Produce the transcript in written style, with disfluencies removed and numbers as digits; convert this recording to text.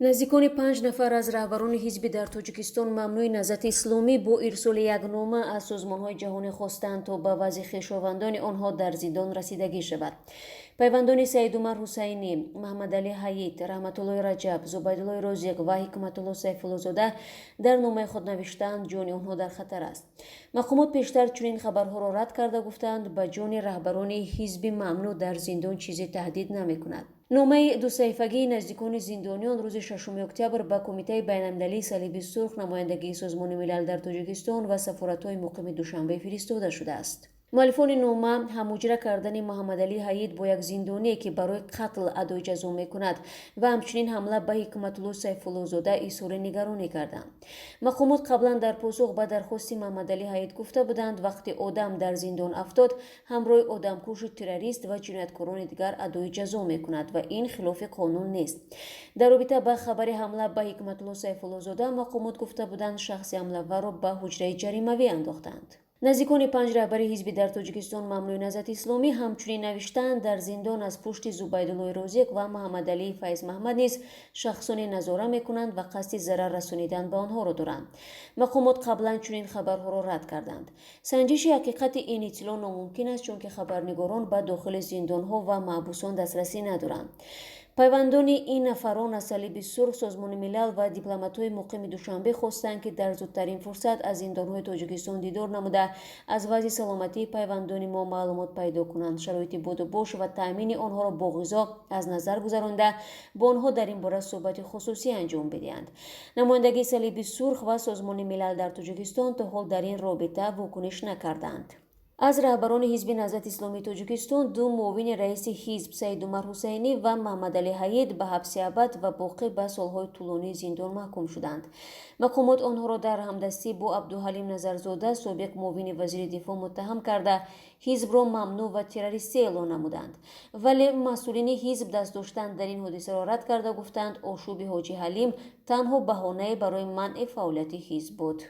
наздикони 5 нафар аз раҳбарони ҳизби дар тоҷикистон мамнӯи назати исломӣ бо ирсоли як нома аз созмонҳои ҷаҳонӣ хостанд то ба вазъи хешовандони онҳо дар зиндон расидагӣ шавад. пайвандони Саидумар Ҳусайнӣ, Маҳмадалӣ Ҳаид, Раҳматуллои Раҷаб, Зубайдуллои Розиқ ва Ҳикматулло Сайфуллозода дар номаи худ навиштаанд ҷони онҳо дар хатар аст. мақомот пештар чунин хабарҳоро рад карда гуфтанд ба ҷони раҳбарони ҳизби мамнӯъ дар зиндон чизе таҳдид намекунад. номаи дусаҳифагии наздикони зиндониён рӯзи 6 октябр ба Кумитаи байналмилалии Салиби Сурх, намояндагии Созмони милал дар Тоҷикистон ва сафоратҳои муқими Душанбе фиристода шудааст. муаллифони нома ҳамуҷра кардани Маҳмадалӣ Ҳаид бо як зиндоние ки барои қатл адои ҷазо мекунад ва ҳамчунин ҳамла ба Ҳикматулло Сайфуллозода изҳори нигаронӣ карданд. мақомот қаблан дар посух ба дархости Маҳмадалӣ Ҳаид гуфта буданд, вақте одам дар зиндон афтод, ҳамроҳи одамкушу террорист ва ҷинояткорони дигар адои ҷазо мекунад ва ин хилофи қонун нест. дар робита ба хабари ҳамла ба Ҳикматулло Сайфуллозода мақомот гуфта буданд, шахси ҳамлаварро ба ҳуҷраи ҷаримавӣ андохтанд. наздикони 5 раҳбари ҳизби дар Тоҷикистон мамнӯи назати исломӣ ҳамчунин навиштаанд, дар зиндон аз пушти Зубайдуллои Розиқ ва Маҳмадалии Файзмаҳмад низ шахсоне назора мекунанд ва қасди зарар расонидан ба онҳоро доранд. мақомот қаблан чунин хабарҳоро рад карданд. санҷиши ҳақиқати ин иттилоъ номумкин аст, чунки хабарнигорон ба дохили зиндонҳо ва маҳбусон дастрасӣ надоранд. пайвандони ин нафарон аз Салиби Сурх, Созмони милал ва дипломатҳои муқими Душанбе хостанд, ки дар зудтарин фурсат аз зиндонҳои Тоҷикистон дидор намуда аз вазъи саломатии пайвандони мо маълумот пайдо кунанд, шароити будубош ва таъмини онҳоро бо ғизо аз назар гузаронда, бо онҳо дар ин бора суҳбати хусусӣ анҷом бидиҳанд. намояндагии Салиби Сурх ва Созмони милал дар Тоҷикистон то ҳол дар ин робита вокуниш накарданд. аз раҳбарони ҳизби назати исломии Тоҷикистон ду муовини раиси ҳизб Саидумар Ҳусайнӣ ва Маҳмадалӣ Ҳаид ба ҳабси абад ва боқӣ ба солҳои тӯлонии зиндон маҳкум шуданд. мақомот онҳоро дар ҳамдастӣ бо Абдуҳалим Назарзода, собиқ муовини вазири дифоъ, муттаҳам карда ҳизбро мамнӯъ ва террористӣ эълон намуданд. вале масъулини ҳизб даст доштан дар ин ҳодисаро рад карда гуфтанд, ошӯби Ҳоҷи Ҳалим танҳо баҳонае барои манъи фаъолияти ҳизб буд.